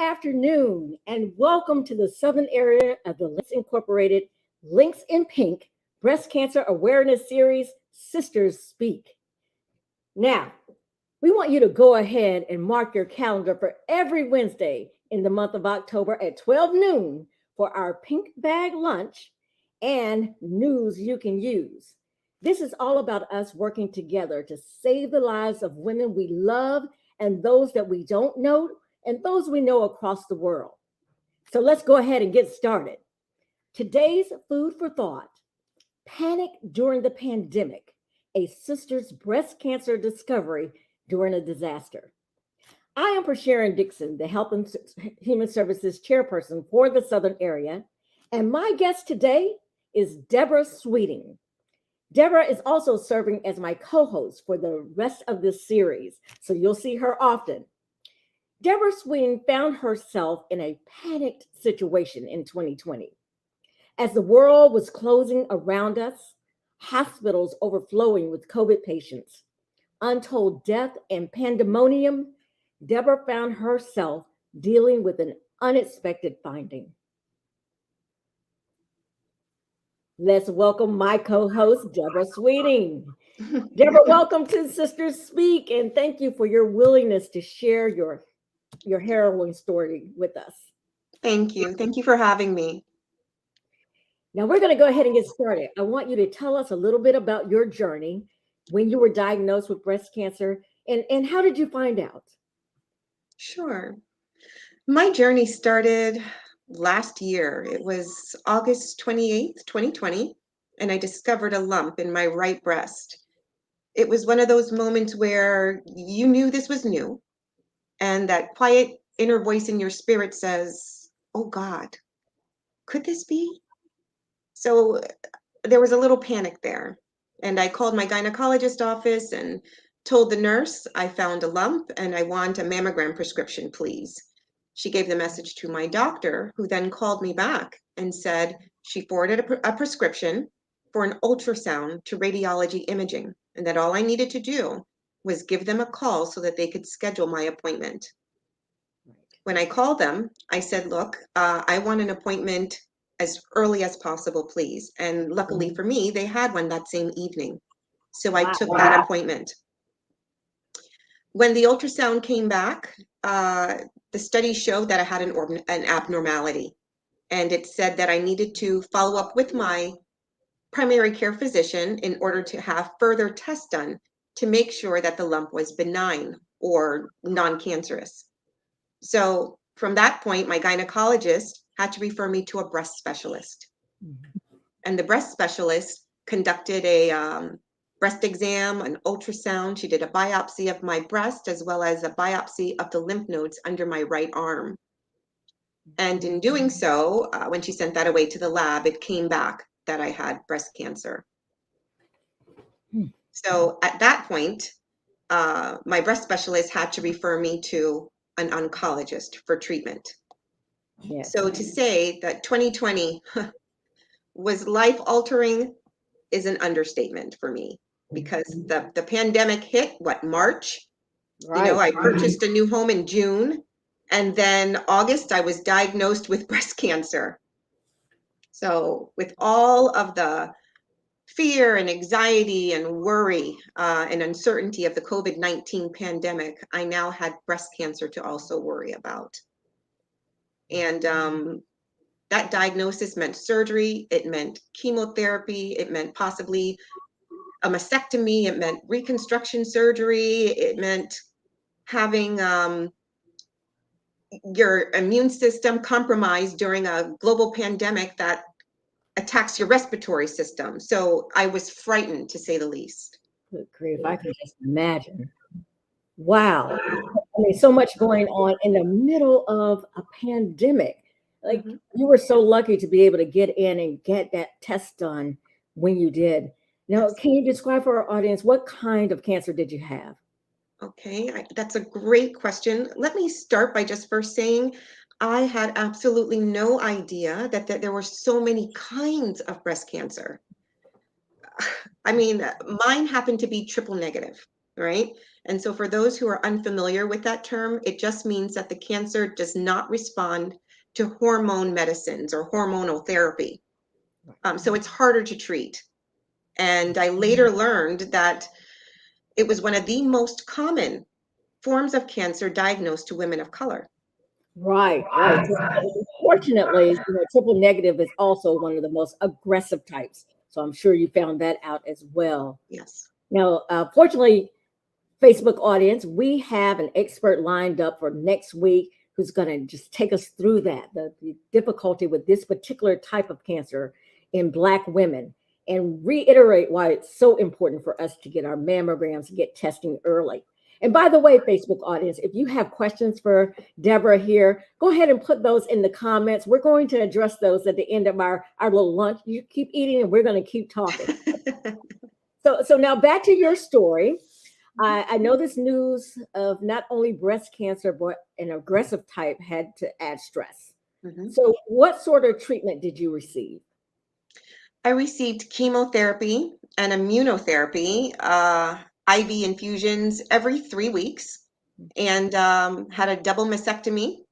afternoon, and welcome to the southern area of the Links Incorporated Links in Pink Breast Cancer Awareness Series, Sisters Speak. Now, we want you to go ahead and mark your calendar for every Wednesday in the month of October at 12 noon for our pink bag lunch and news you can use. This is all about us working together to save the lives of women we love and those that we don't know and those we know across the world. So let's go ahead and get started. Today's food for thought: panic during the pandemic, a sister's breast cancer discovery during a disaster. I am Sharon Dixon, the Health and Human Services chairperson for the Southern area, and my guest today is Deborah Sweeting. Deborah is also serving as my co-host for the rest of this series, so you'll see her often. Deborah Sweeting found herself in a panicked situation in 2020. As the world was closing around us, hospitals overflowing with COVID patients, untold death and pandemonium, Deborah found herself dealing with an unexpected finding. Let's welcome my co-host, Deborah Sweeting. Deborah, welcome to Sisters Speak, and thank you for your willingness to share your harrowing story with us. Thank you. Thank you for having me. Now we're going to go ahead and get started. I want you to tell us a little bit about your journey, when you were diagnosed with breast cancer, and how did you find out? Sure. My journey started last year. It was August 28th, 2020, and I discovered a lump in my right breast. It was one of those moments where you knew this was new, and that quiet inner voice in your spirit says, "Oh God, could this be?" So there was a little panic there. And I called my gynecologist office and told the nurse I found a lump and I want a mammogram prescription, please. She gave the message to my doctor, who then called me back and said she forwarded a prescription for an ultrasound to radiology imaging, and that all I needed to do was give them a call so that they could schedule my appointment. When I called them, I said, look, I want an appointment as early as possible, please. And luckily for me, they had one that same evening. So I took that appointment. When the ultrasound came back, the study showed that I had an abnormality. And it said that I needed to follow up with my primary care physician in order to have further tests done to make sure that the lump was benign or non-cancerous. So from that point, my gynecologist had to refer me to a breast specialist. And the breast specialist conducted a breast exam, an ultrasound. She did a biopsy of my breast as well as a biopsy of the lymph nodes under my right arm. And in doing so, when she sent that away to the lab, it came back that I had breast cancer. So at that point, my breast specialist had to refer me to an oncologist for treatment. Yes. So to say that 2020 was life-altering is an understatement for me, because the pandemic hit, March? Right. You know, I purchased a new home in June, and then August, I was diagnosed with breast cancer. So with all of the fear and anxiety and worry and uncertainty of the COVID-19 pandemic, I now had breast cancer to also worry about. And that diagnosis meant surgery, it meant chemotherapy, it meant possibly a mastectomy, it meant reconstruction surgery, it meant having your immune system compromised during a global pandemic that attacks your respiratory system. So I was frightened, to say the least. Good grief, I can just imagine. Wow. I mean, so much going on in the middle of a pandemic. Like, you were so lucky to be able to get in and get that test done when you did. Now, can you describe for our audience, what kind of cancer did you have? Okay, that's a great question. Let me start by just first saying I had absolutely no idea that there were so many kinds of breast cancer. I mean, mine happened to be triple negative, right? And so for those who are unfamiliar with that term, it just means that the cancer does not respond to hormone medicines or hormonal therapy. So it's harder to treat. And I later learned that it was one of the most common forms of cancer diagnosed to women of color. Right, right. So, fortunately, triple negative is also one of the most aggressive types. So I'm sure you found that out as well. Yes. Now, fortunately, Facebook audience, we have an expert lined up for next week who's going to just take us through that, the difficulty with this particular type of cancer in Black women, and reiterate why it's so important for us to get our mammograms, get testing early. And by the way, Facebook audience, if you have questions for Deborah here, go ahead and put those in the comments. We're going to address those at the end of our little lunch. You keep eating and we're going to keep talking. So now back to your story. I know this news of not only breast cancer, but an aggressive type had to add stress. Mhm. So what sort of treatment did you receive? I received chemotherapy and immunotherapy, IV infusions every 3 weeks, and had a double mastectomy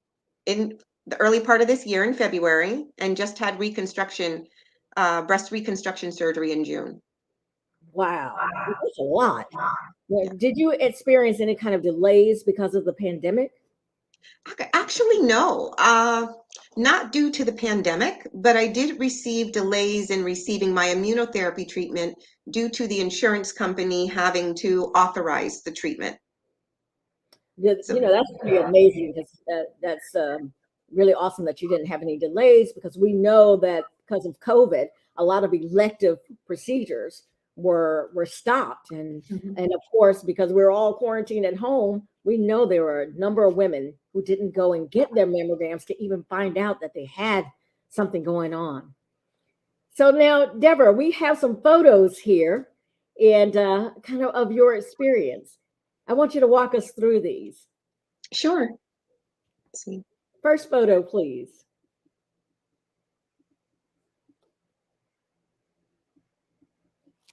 in the early part of this year in February, and just had reconstruction, breast reconstruction surgery in June. Wow, that's a lot. Yeah. Did you experience any kind of delays because of the pandemic? Actually, no, not due to the pandemic, but I did receive delays in receiving my immunotherapy treatment due to the insurance company having to authorize the treatment. So, That's pretty amazing. That's really awesome that you didn't have any delays, because we know that because of COVID, a lot of elective procedures were stopped, and mhm. of course, because we're all quarantined at home, we know there were a number of women who didn't go and get their mammograms to even find out that they had something going on. So now, Deborah, we have some photos here, and kind of your experience. I want you to walk us through these. Sure. Let's see. First photo, please.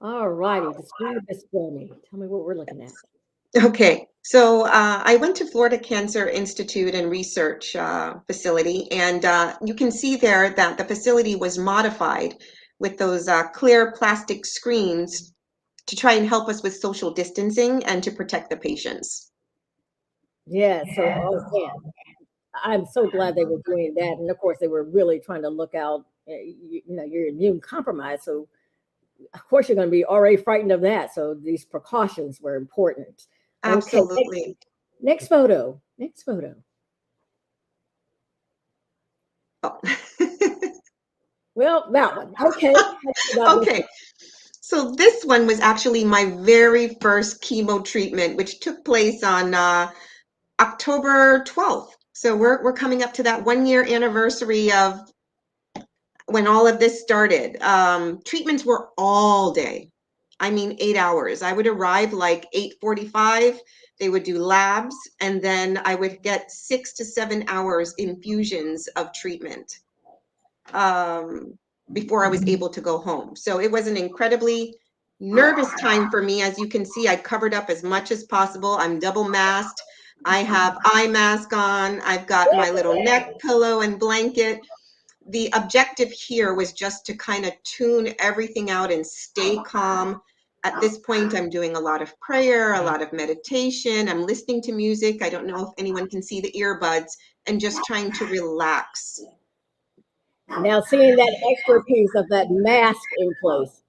All righty, describe this for me. Tell me what we're looking at. Okay, so I went to Florida Cancer Institute and Research Facility, and you can see there that the facility was modified with those clear plastic screens to try and help us with social distancing and to protect the patients. Yeah, so oh man, I'm so glad they were doing that, and of course they were really trying to look out. You're immune compromised, so of course you're going to be already frightened of that. So these precautions were important. Okay, Absolutely. next photo. Next photo. Oh. Well, that one. Okay. Okay, so this one was actually my very first chemo treatment, which took place on October 12th. So we're coming up to that 1 year anniversary of when all of this started. Treatments were all day. I mean, 8 hours. I would arrive like 8:45. They would do labs, and then I would get 6 to 7 hours infusions of treatment before I was able to go home. So it was an incredibly nervous time for me. As you can see, I covered up as much as possible. I'm double masked. I have eye mask on. I've got my little neck pillow and blanket. The objective here was just to kind of tune everything out and stay calm. At this point, I'm doing a lot of prayer, a lot of meditation. I'm listening to music. I don't know if anyone can see the earbuds, and just trying to relax. Now, seeing that expertise of that mask in place,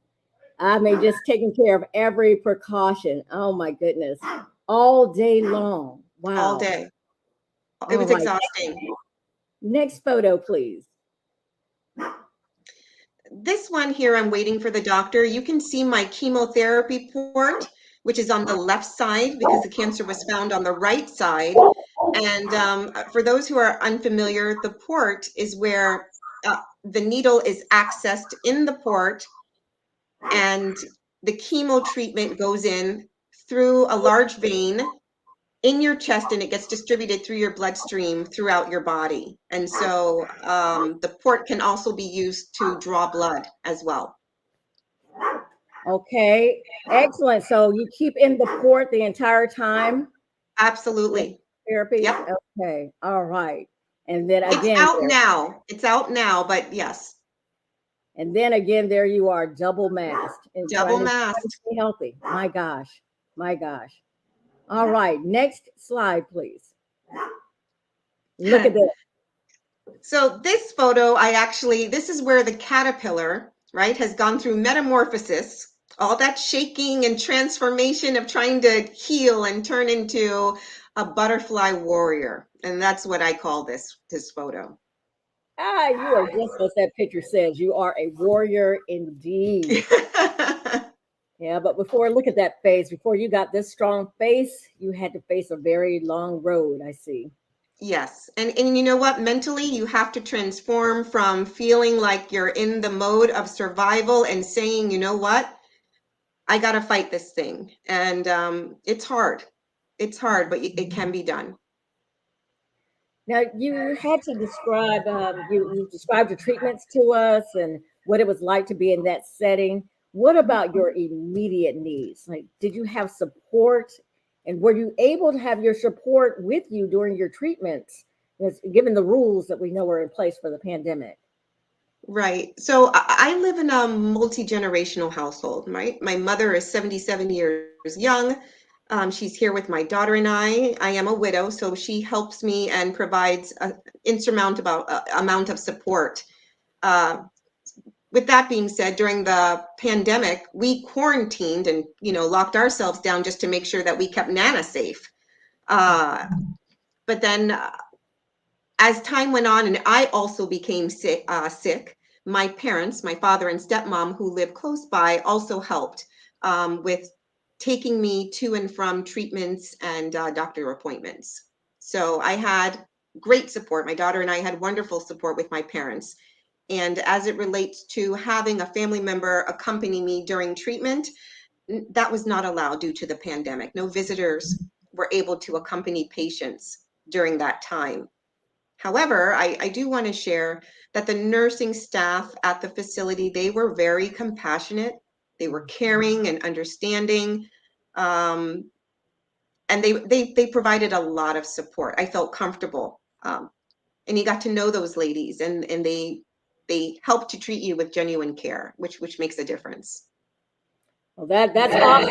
I mean, just taking care of every precaution. Oh my goodness, all day long. All Wow. day. It All was right. exhausting. Next photo, please. This one here, I'm waiting for the doctor. You can see my chemotherapy port, which is on the left side because the cancer was found on the right side. And for those who are unfamiliar, the port is where the needle is accessed in the port, and the chemo treatment goes in through a large vein in your chest, and it gets distributed through your bloodstream throughout your body. And so the port can also be used to draw blood as well. Okay, excellent. So you keep in the port the entire time? Absolutely. Therapy? Yep. Okay, all right. And then It's again, out now. It's out now, but yes, there you are, double masked and double trying to masked. stay healthy. My gosh, my gosh. All right, next slide, please. Look at this. So this photo, this is where the caterpillar, right, has gone through metamorphosis, all that shaking and transformation of trying to heal and turn into a butterfly warrior. And that's what I call this photo. Ah, you are just as that picture says. You are a warrior indeed. Yeah, but before, look at that face. Before you got this strong face, you had to face a very long road, I see. Yes. And you know what? Mentally, you have to transform from feeling like you're in the mode of survival and saying, you know what? I got to fight this thing. And it's hard. It's hard, but it can be done. Now, you had to describe, you described the treatments to us and what it was like to be in that setting. What about your immediate needs? Like, did you have support? And were you able to have your support with you during your treatments, given the rules that we know are in place for the pandemic? Right. So I live in a multi-generational household, right? My mother is 77 years young. She's here with my daughter and I. I am a widow, so she helps me and provides an insurmountable amount of support. Uh, with that being said, during the pandemic, we quarantined and locked ourselves down just to make sure that we kept Nana safe. But then as time went on and I also became sick, my parents, my father and stepmom, who live close by, also helped with taking me to and from treatments and doctor appointments. So I had great support. My daughter and I had wonderful support with my parents. And as it relates to having a family member accompany me during treatment, that was not allowed due to the pandemic. No visitors were able to accompany patients during that time. However, I do want to share that the nursing staff at the facility, they were very compassionate. They were caring and understanding. Um, and they provided a lot of support. I felt comfortable. And you got to know those ladies and they help to treat you with genuine care, which makes a difference. Well, that's awesome.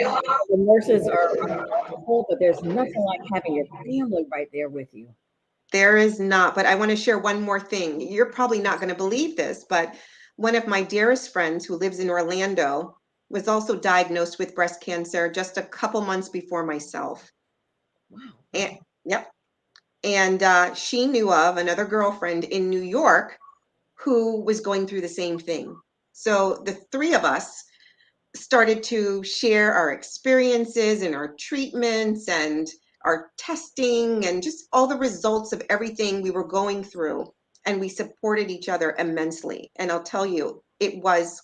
The nurses are wonderful, but there's nothing like having your family right there with you. There is not, but I want to share one more thing. You're probably not going to believe this, but one of my dearest friends who lives in Orlando was also diagnosed with breast cancer just a couple months before myself. Wow. And yep. And she knew of another girlfriend in New York who was going through the same thing. So the three of us started to share our experiences and our treatments and our testing and just all the results of everything we were going through. And we supported each other immensely. And I'll tell you, it was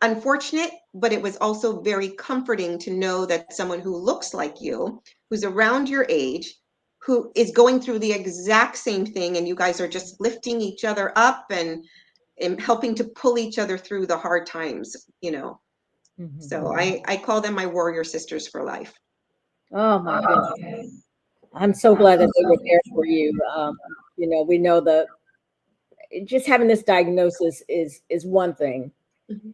unfortunate, but it was also very comforting to know that someone who looks like you, who's around your age, who is going through the exact same thing, and you guys are just lifting each other up and helping to pull each other through the hard times. So I call them my warrior sisters for life. Oh my goodness. I'm so glad that they were there for you. We know that just having this diagnosis is one thing. Mhm.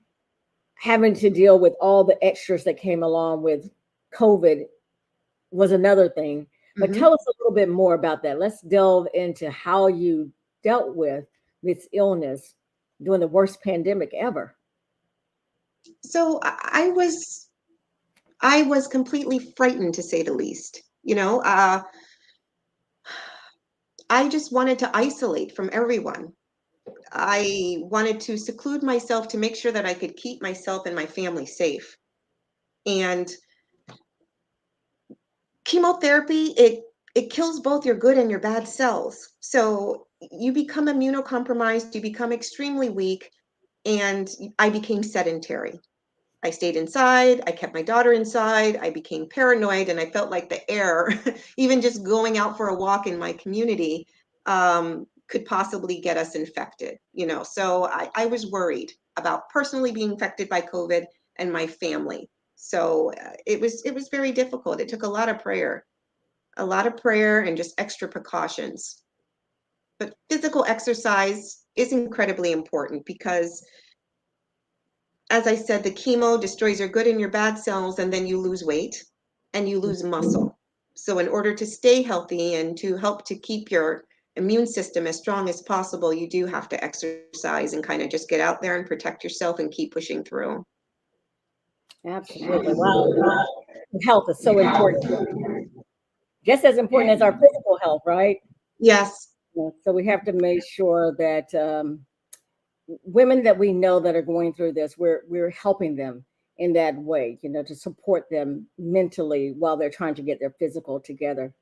Having to deal with all the extras that came along with COVID was another thing. But Mhm. tell us a little bit more about that. Let's delve into how you dealt with this illness during the worst pandemic ever. So I was completely frightened, to say the least. I just wanted to isolate from everyone. I wanted to seclude myself to make sure that I could keep myself and my family safe. And chemotherapy, it kills both your good and your bad cells. So you become immunocompromised, you become extremely weak, and I became sedentary. I stayed inside, I kept my daughter inside, I became paranoid, and I felt like the air, even just going out for a walk in my community, could possibly get us infected. So I was worried about personally being infected by COVID and my family. So it was very difficult. It took a lot of prayer and just extra precautions. But physical exercise is incredibly important because, as I said, the chemo destroys your good and your bad cells, and then you lose weight and you lose muscle. So in order to stay healthy and to help to keep your immune system as strong as possible, you do have to exercise and kind of just get out there and protect yourself and keep pushing through. Absolutely. Wow. Health is so important. Just as important as our physical health, right? Yes. Yeah, so we have to make sure that women that we know that are going through this, we're helping them in that way, to support them mentally while they're trying to get their physical together.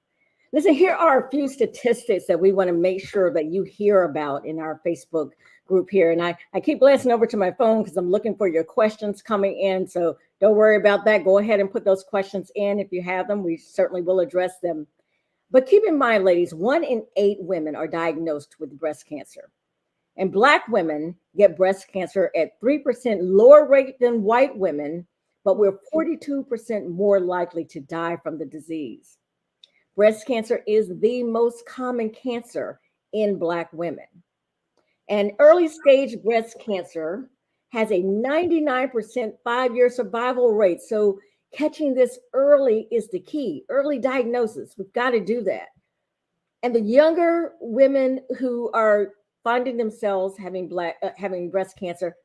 Listen, here are a few statistics that we want to make sure that you hear about in our Facebook group here. And I keep glancing over to my phone because I'm looking for your questions coming in. So don't worry about that. Go ahead and put those questions in if you have them. We certainly will address them. But keep in mind, ladies, 1 in 8 women are diagnosed with breast cancer. And Black women get breast cancer at 3% lower rate than white women, but we're 42% more likely to die from the disease. Breast cancer is the most common cancer in Black women. And early stage breast cancer has a 99% 5-year survival rate. So catching this early is the key. Early diagnosis, we've got to do that. And the younger women who are finding themselves having breast cancer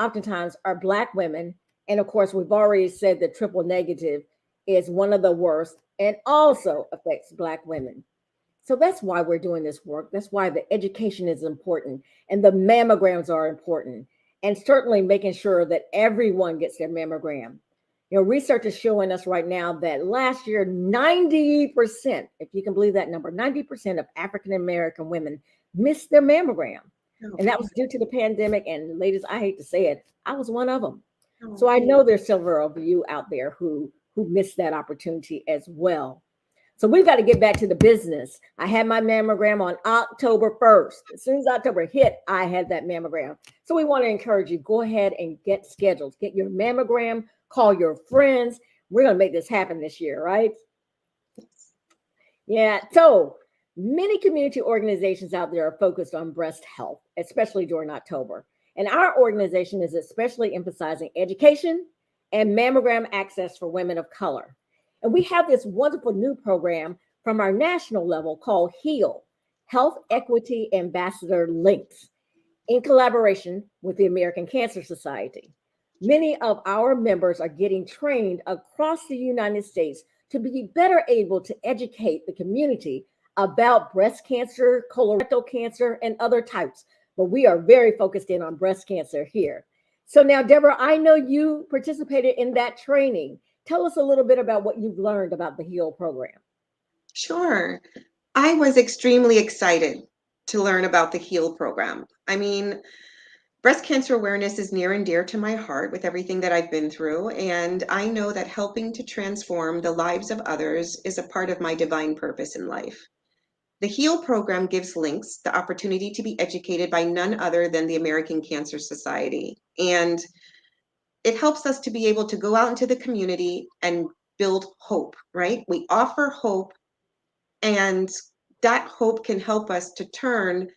oftentimes are Black women. And of course, we've already said that triple negative is one of the worst and also affects Black women. So that's why we're doing this work. That's why the education is important and the mammograms are important, and certainly making sure that everyone gets their mammogram. Research is showing us right now that last year, 90%, if you can believe that number, 90% of African American women missed their mammogram. And that was due to the pandemic. And ladies, I hate to say it, I was one of them. So I know there's several of you out there who missed that opportunity as well. So we've got to get back to the business. I had my mammogram on October 1st. As soon as October hit, I had that mammogram. So we want to encourage you, go ahead and get scheduled. Get your mammogram, call your friends. We're going to make this happen this year, right? Yeah. So many community organizations out there are focused on breast health, especially during October. And our organization is especially emphasizing education and mammogram access for women of color. And we have this wonderful new program from our national level called HEAL, Health Equity Ambassador Links, in collaboration with the American Cancer Society. Many of our members are getting trained across the United States to be better able to educate the community about breast cancer, colorectal cancer, and other types. But we are very focused in on breast cancer here. So now, Deborah, I know you participated in that training. Tell us a little bit about what you've learned about the HEAL program. Sure. I was extremely excited to learn about the HEAL program. I mean, breast cancer awareness is near and dear to my heart with everything that I've been through, and I know that helping to transform the lives of others is a part of my divine purpose in life. The HEAL program gives Links the opportunity to be educated by none other than the American Cancer Society, and it helps us to be able to go out into the community and build hope, right? We offer hope, and that hope can help us to turn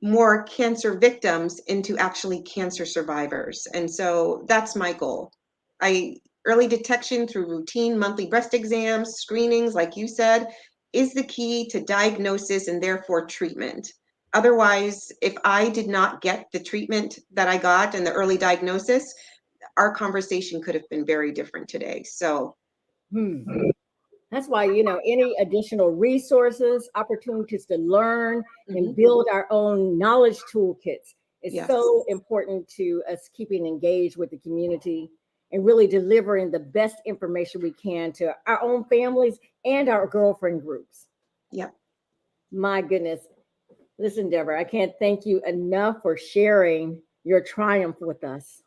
more cancer victims into actually cancer survivors. And so that's my goal. Early detection through routine monthly breast exams, screenings, like you said, is the key to diagnosis and therefore treatment. Otherwise, if I did not get the treatment that I got and the early diagnosis, our conversation could have been very different today. So That's why, any additional resources, opportunities to learn and build our own knowledge toolkits is so important to us keeping engaged with the community and really delivering the best information we can to our own families and our girlfriend groups. Yep. My goodness. Listen, Deborah, I can't thank you enough for sharing your triumph with us.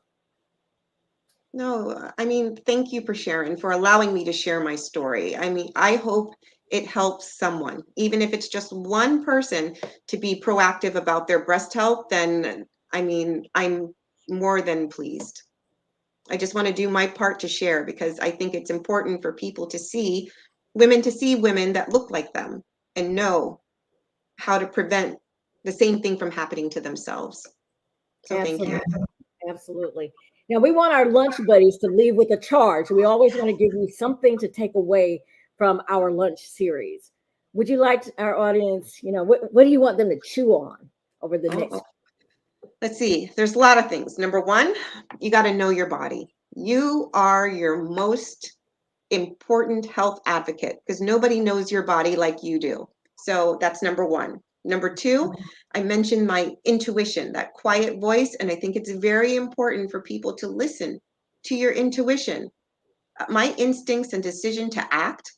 No, I mean, thank you for sharing, for allowing me to share my story. I mean, I hope it helps someone, even if it's just one person to be proactive about their breast health, then I mean, I'm more than pleased. I just want to do my part to share, because I think it's important for people to see women that look like them and know how to prevent the same thing from happening to themselves. So thank you. Absolutely. Absolutely. Now, we want our lunch buddies to leave with a charge. We always want to give you something to take away from our lunch series. Would you like our audience, what do you want them to chew on over the next? Let's see. There's a lot of things. Number one, you got to know your body. You are your most important health advocate, because nobody knows your body like you do. So that's number one. Number two, I mentioned my intuition, that quiet voice, and I think it's very important for people to listen to your intuition. My instincts and decision to act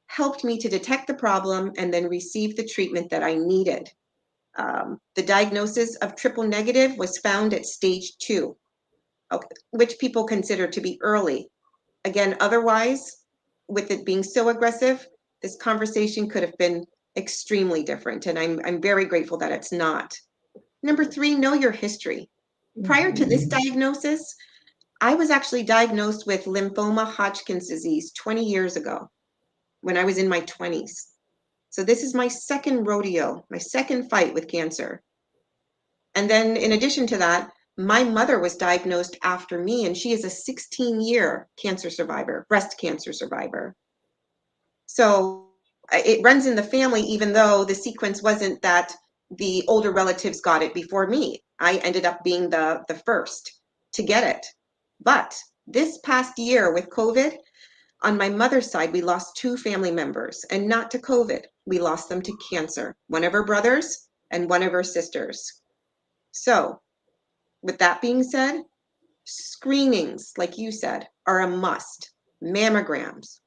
helped me to detect the problem and then receive the treatment that I needed. The diagnosis of triple negative was found at stage 2, which people consider to be early. Again, otherwise, with it being so aggressive, this conversation could have been extremely different, and I'm very grateful that it's not. Number 3, know your history. Prior to this diagnosis, I was actually diagnosed with lymphoma Hodgkin's disease 20 years ago when I was in my 20s. So this is my second rodeo, my second fight with cancer. And then in addition to that, my mother was diagnosed after me, and she is a 16-year cancer survivor, breast cancer survivor. So it runs in the family, even though the sequence wasn't that the older relatives got it before me. I ended up being the first to get it. But this past year with COVID, on my mother's side, we lost 2 family members, and not to COVID. We lost them to cancer, one of her brothers and one of her sisters. So with that being said, screenings, like you said, are a must. Mammograms,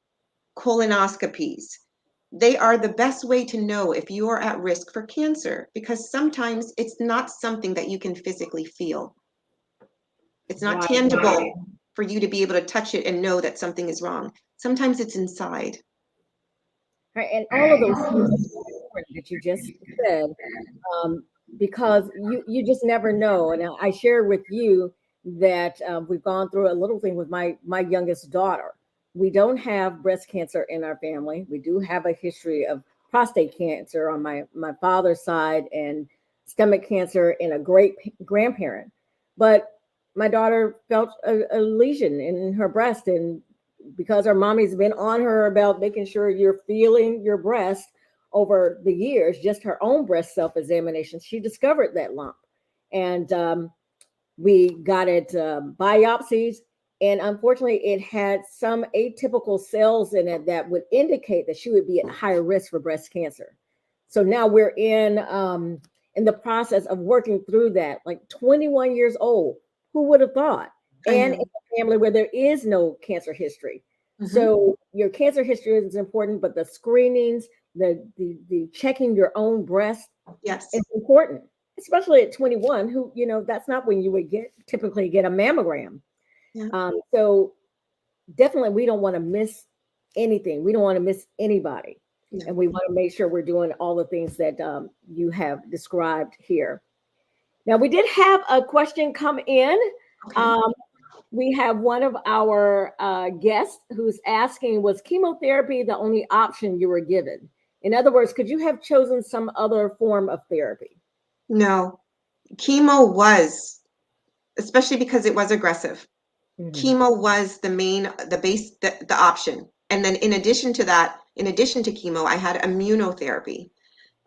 colonoscopies, they are the best way to know if you are at risk for cancer, because sometimes it's not something that you can physically feel. It's not tangible for you to be able to touch it and know that something is wrong. Sometimes it's inside. Right, and all of those things that you just said, because you just never know. And I shared with you that we've gone through a little thing with my youngest daughter. We don't have breast cancer in our family. We do have a history of prostate cancer on my father's side, and stomach cancer in a great grandparent. But my daughter felt a lesion in her breast, and because our mommy's been on her about making sure you're feeling your breast over the years, just her own breast self-examination, she discovered that lump. And we got it biopsies, and unfortunately it had some atypical cells in it that would indicate that she would be at higher risk for breast cancer. So now we're in the process of working through that. Like 21 years old, who would have thought? And in a family where there is no cancer history. So your cancer history is important, but the screenings, the checking your own breast, is important, especially at 21, who, that's not when you would typically get a mammogram. So definitely we don't want to miss anything. We don't want to miss anybody. And we want to make sure we're doing all the things that you have described here. Now, we did have a question come in. We have one of our guests who's asking, was chemotherapy the only option you were given? In other words, could you have chosen some other form of therapy? No, chemo was, especially because it was aggressive. Chemo was the option. And then in addition to that, in addition to chemo, I had immunotherapy.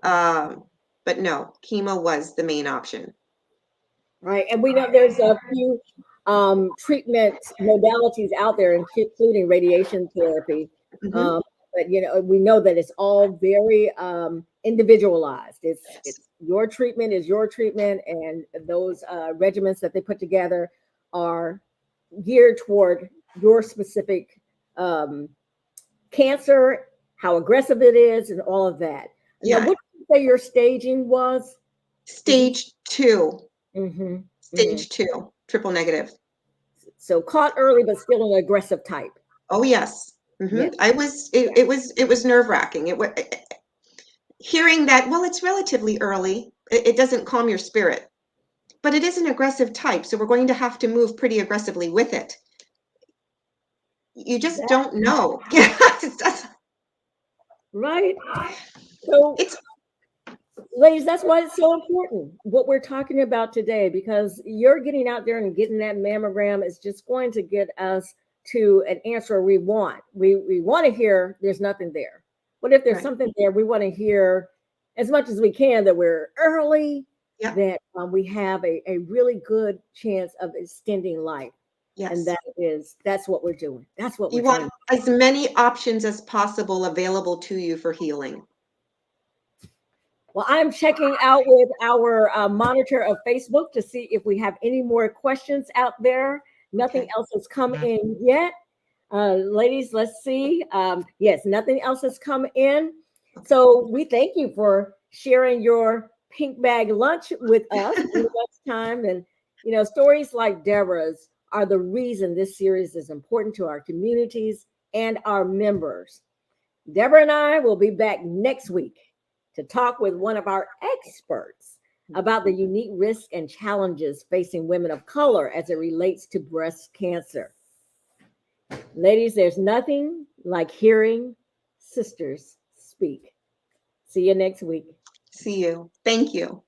But no, chemo was the main option. Right. And we know there's a few treatment modalities out there, including radiation therapy. But we know that it's all very individualized. It's your treatment is your treatment, and those regimens that they put together are geared toward your specific cancer, how aggressive it is, and all of that. Now, what did you say your staging was? Stage 2. Stage 2, triple negative. So caught early, but still an aggressive type. Oh yes. Yes. It was nerve-wracking. Hearing that, well, it's relatively early, it doesn't calm your spirit, but it is an aggressive type, so we're going to have to move pretty aggressively with it. You just That- don't know. right? So, It's ladies, that's why it's so important what we're talking about today, because you're getting out there and getting that mammogram is just going to get us to an answer we want. We want to hear there's nothing there. But if there's right. something there, we want to hear as much as we can that we're early, Yep. that we have a really good chance of extending life. And Yes. that's what we're doing. That's what we're You trying. want as many options as possible available to you for healing. Well, I'm checking out with our monitor of Facebook to see if we have any more questions out there. Nothing Okay. else has come in yet. Ladies, let's see. Yes, nothing else has come in. Okay. So we thank you for sharing your pink bag lunch with us in lunchtime. And, stories like Deborah's are the reason this series is important to our communities and our members. Deborah and I will be back next week to talk with one of our experts about the unique risks and challenges facing women of color as it relates to breast cancer. Ladies, there's nothing like hearing sisters speak. See you next week. See you. Thank you.